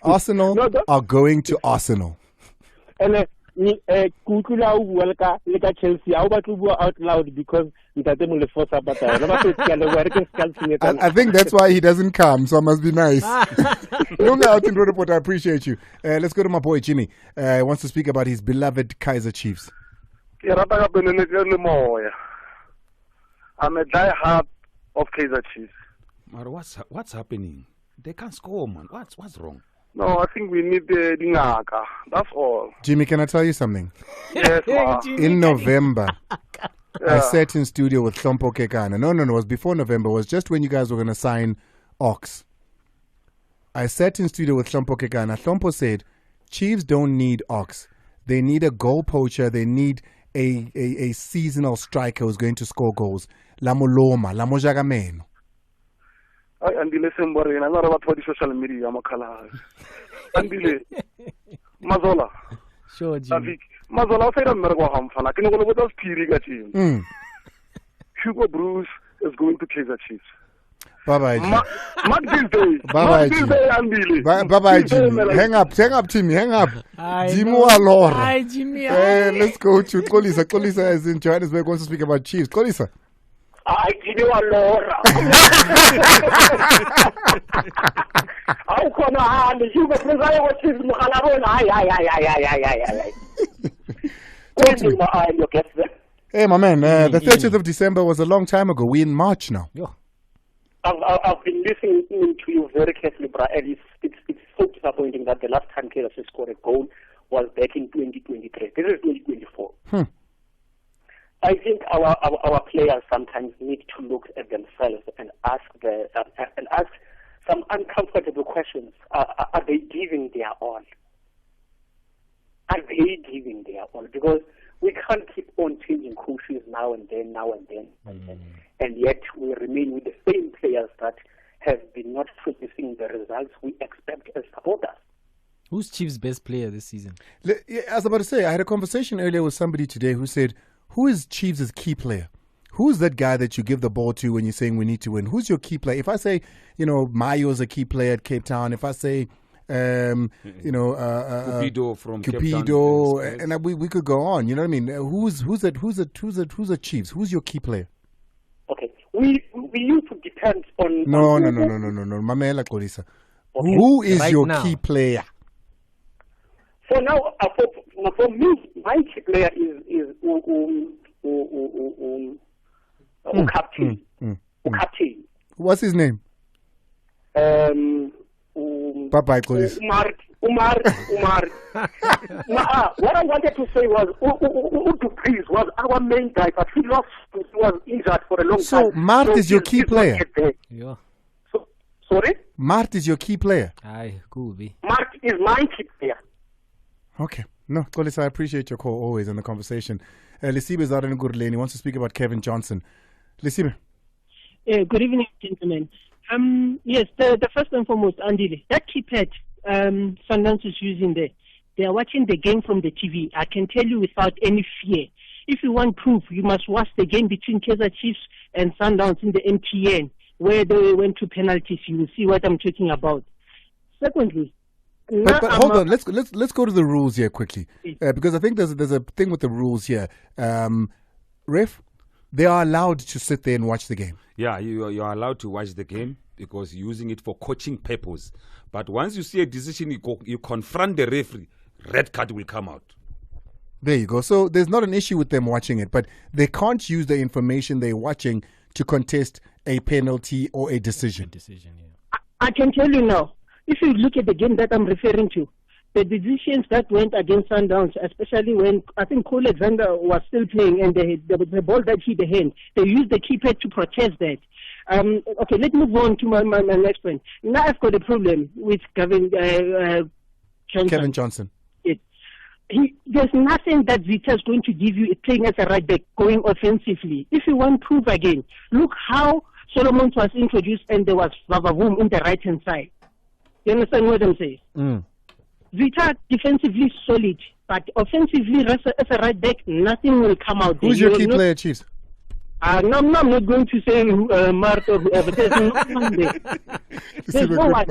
Arsenal are going to Arsenal. And kukula uwalka leka Chelsea au batlu out loud because itatemu le force abata. I think that's why he doesn't come, so I must be nice. Lunga out in Roodepoort, I appreciate you. Let's go to my boy Jimmy. He wants to speak about his beloved Kaizer Chiefs. I'm a die-hard of Kaizer Chiefs. But what's happening? They can't score, man. What's wrong? No, I think we need the Dingaka. That's all. Jimmy, can I tell you something? Yes, ma. In November, I sat in studio with Hlompo Kekana. No, it was before November. It was just when you guys were going to sign Ox. I sat in studio with Hlompo Kekana. Hlompo said, Chiefs don't need Ox. They need a goal poacher. They need a seasonal striker who's going to score goals. Lamoloma, Lamojagameno. Andile Sembori, and I'm not about the social media, I'm a color. Andile Mazola. Sure, Jimmy. Mazola said, I'm not going to have fun. I what else Prix got you. Hugo Broos is going to Kaizer Chiefs. Bye-bye, Jimmy. Mark this day. Bye-bye, Jimmy. Bye-bye, Jimmy. Hang up, Timmy, hang up. Jimmy Walora. Hi, Jimmy. Let's go to Kolisa. Kolisa is in Johannesburg, wants to speak about Chiefs. Kolisa. Jimmy Walora. Awukhona handi Hugo Broos ayewathiza umkhalabona hayi. Talk to me. Hey, my man, the 30th of December was a long time ago. We're in March now. I've been listening to you very carefully, bro, and it's so disappointing that the last time Kaizer Chiefs scored a goal was back in 2023. This is 2024. I think our players sometimes need to look at themselves and ask some uncomfortable questions. Are they giving their all? Are they giving their all? Because we can't keep on changing coaches now and then, and yet we remain with the same players that have been not producing the results we expect as supporters. Who's Chiefs' best player this season? I was about to say, I had a conversation earlier with somebody today who said, who is Chiefs' key player? Who's that guy that you give the ball to when you're saying we need to win? Who's your key player? If I say, Mayo's a key player at Cape Town, if I say, Cupido from Cupido, Cape Town, and we could go on. You know what I mean? Who's the Chiefs? Who's your key player? Okay, we used to depend on. No. Mamela Kolisa. Okay. Who is your key player? For now, for me, my key player is captain. Captain. What's his name? Bye-bye, Kolisa. Umar. What I wanted to say was Prix was our main guy, but he was injured for a long time. So Mart is your key player? Yeah. Sorry? Mart is your key player? Aye, cool. Mart is my key player. Okay. No, Kolisa, I appreciate your call always in the conversation. Lisibe is out in Gurlane. He wants to speak about Kevin Johnson. Lisibe. Good evening, gentlemen. Yes, the first and foremost, Andile, that keypad Sundowns is using there, they are watching the game from the TV. I can tell you without any fear. If you want proof, you must watch the game between Kaizer Chiefs and Sundowns in the MTN, where they went to penalties. You will see what I'm talking about. Secondly, but hold on, let's go to the rules here quickly, because I think there's a thing with the rules here. Ref, they are allowed to sit there and watch the game. Yeah, you are allowed to watch the game because you're using it for coaching purpose. But once you see a decision, you confront the referee, red card will come out. There you go. So there's not an issue with them watching it, but they can't use the information they're watching to contest a penalty or a decision. I can tell you now, if you look at the game that I'm referring to, the decisions that went against Sundowns, especially when I think Cole Alexander was still playing and the ball that hit the hand, they used the keeper to protest that. Okay, let's move on to my next point. Now I've got a problem with Gavin Johnson. Kevin Johnson. There's nothing that Zita is going to give you playing as a right back, going offensively. If you want proof again, look how Solomon was introduced and there was Vavavoom on the right-hand side. You understand what I'm saying? Zita defensively solid, but offensively as a right back, nothing will come out. Who's your key player, Chiefs? No, I'm not going to say Mart or whoever. There's no one there. There's no one.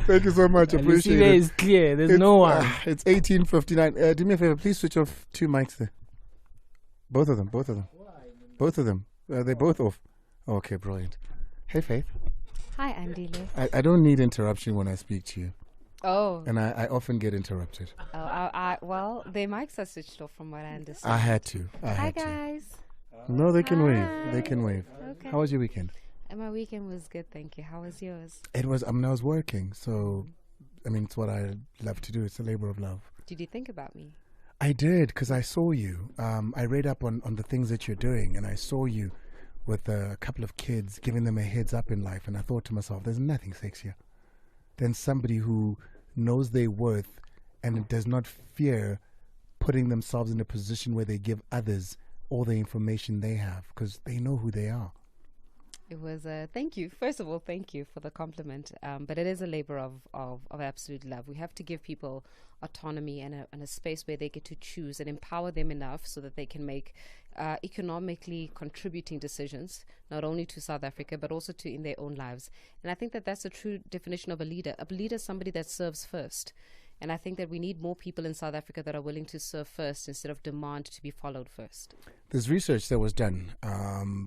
Thank you so much. Appreciate it. Is clear. There's no one. It's 18:59. Do me a favor. Please switch off two mics there. Both of them. They're both off. Okay, brilliant. Hey, Faith. Hi, Andile. I don't need interruption when I speak to you. Oh. And I often get interrupted. Well, their mics are switched off from what I understand. I had to. Hi, guys. No, they can wave. They can wave. Okay. How was your weekend? My weekend was good, thank you. How was yours? It was, I was working, so, it's what I love to do. It's a labor of love. Did you think about me? I did, because I saw you. I read up on the things that you're doing, and I saw you with a couple of kids, giving them a heads up in life, and I thought to myself, there's nothing sexier than somebody who knows their worth and does not fear putting themselves in a position where they give others all the information they have, because they know who they are. It was thank you. First of all, thank you for the compliment. But it is a labor of absolute love. We have to give people autonomy and a space where they get to choose and empower them enough so that they can make economically contributing decisions, not only to South Africa, but also to in their own lives. And I think that that's a true definition of a leader. A leader is somebody that serves first. And I think that we need more people in South Africa that are willing to serve first instead of demand to be followed first. There's research that was done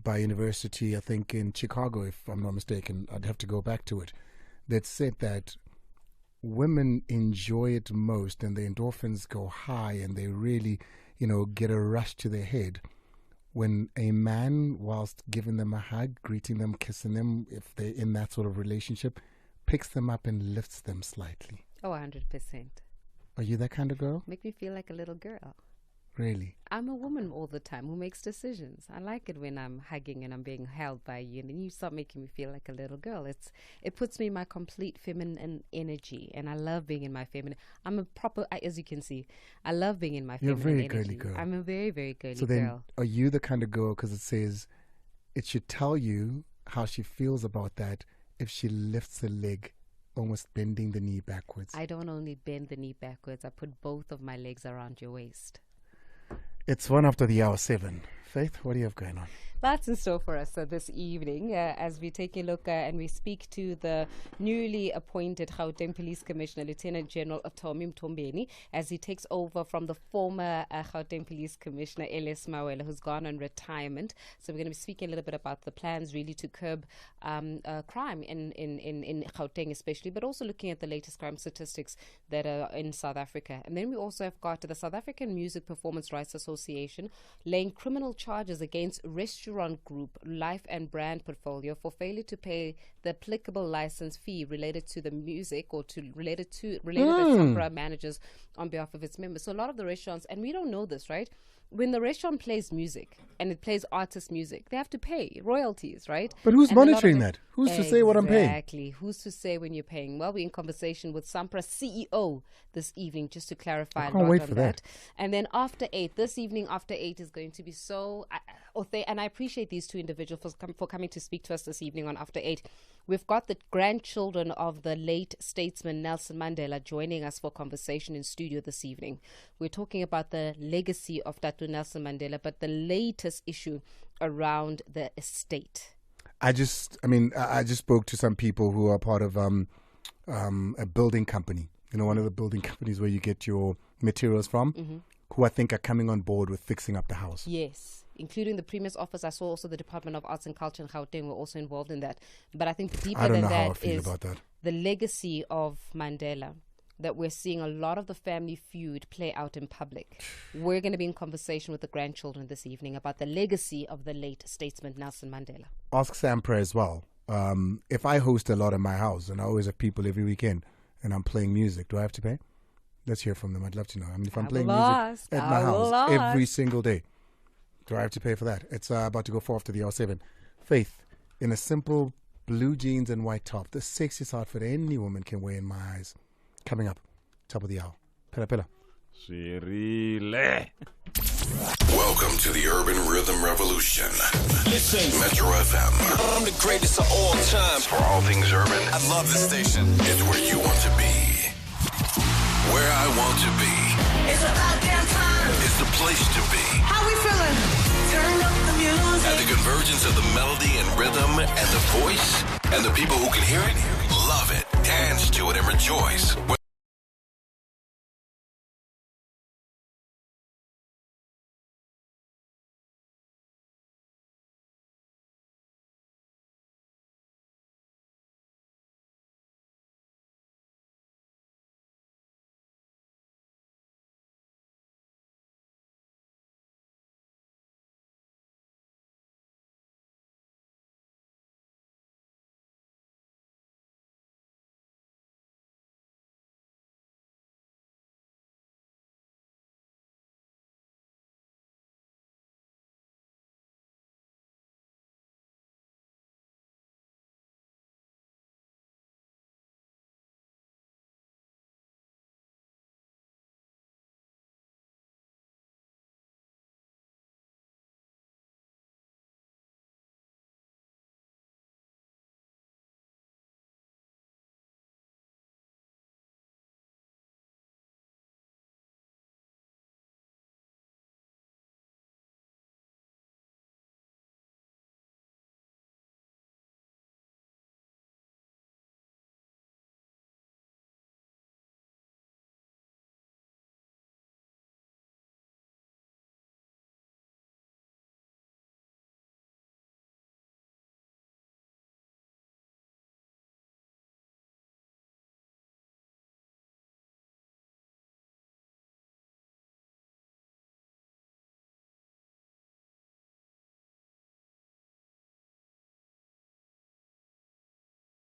by a university, I think in Chicago, if I'm not mistaken. I'd have to go back to it. That said that women enjoy it most and the endorphins go high and they really, get a rush to their head when a man, whilst giving them a hug, greeting them, kissing them, if they're in that sort of relationship, picks them up and lifts them slightly. Oh, 100%. Are you that kind of girl? Make me feel like a little girl. Really? I'm a woman all the time who makes decisions. I like it when I'm hugging and I'm being held by you, and then you start making me feel like a little girl. It puts me in my complete feminine energy, and I love being in my feminine. I'm a proper, as you can see, I love being in my feminine energy. You're a very girly girl. I'm a very, very girly so then, girl. Are you the kind of girl, because it says it should tell you how she feels about that if she lifts a leg, almost bending the knee backwards? I don't only bend the knee backwards, I put both of my legs around your waist. It's 1 after the hour 7. Faith, what do you have going on? That's in store for us this evening as we take a look and we speak to the newly appointed Gauteng Police Commissioner, Lieutenant General Tommy Mtombeni, as he takes over from the former Gauteng Police Commissioner, Elias Mawela, who's gone on retirement. So we're going to be speaking a little bit about the plans really to curb crime in Gauteng especially, but also looking at the latest crime statistics that are in South Africa. And then we also have got the South African Music Performance Rights Association laying criminal charges against Restaurant Group Life and Brand Portfolio for failure to pay the applicable license fee related to the music or related that Safra manages on behalf of its members. So a lot of the restaurants, and we don't know this, right? When the restaurant plays music and it plays artist music, they have to pay royalties, right? But who's monitoring that? Who's to say what I'm paying? Exactly. Who's to say when you're paying? Well, we're in conversation with Sampra's CEO this evening just to clarify I can't wait for that. And then after 8, this evening after 8 is going to be so... and I appreciate these two individuals for coming to speak to us this evening on After 8. We've got the grandchildren of the late statesman Nelson Mandela joining us for conversation in studio this evening. We're talking about the legacy of Tatu Nelson Mandela, but the latest issue around the estate. I just spoke to some people who are part of a building company. One of the building companies where you get your materials from, who I think are coming on board with fixing up the house. Yes, including the Premier's office. I saw also the Department of Arts and Culture in Gauteng were also involved in that. But I think deeper than that is the legacy of Mandela, that we're seeing a lot of the family feud play out in public. We're going to be in conversation with the grandchildren this evening about the legacy of the late statesman Nelson Mandela. Ask Sampra as well. If I host a lot in my house and I always have people every weekend and I'm playing music, do I have to pay? Let's hear from them. I'd love to know. If I'm playing music at my house every single day, do I have to pay for that? It's about to go 4 after the hour 7. Faith, in a simple blue jeans and white top, the sexiest outfit any woman can wear in my eyes. Coming up, top of the hour. Pela. Welcome to the Urban Rhythm Revolution. Listen, Metro FM. I'm the greatest of all time. For all things urban, I love this station. It's where you want to be. Where I want to be. It's about damn time. It's the place to be. How we feeling? Turn up the music. At the convergence of the melody and rhythm and the voice and the people who can hear it, love it, dance to it, and rejoice.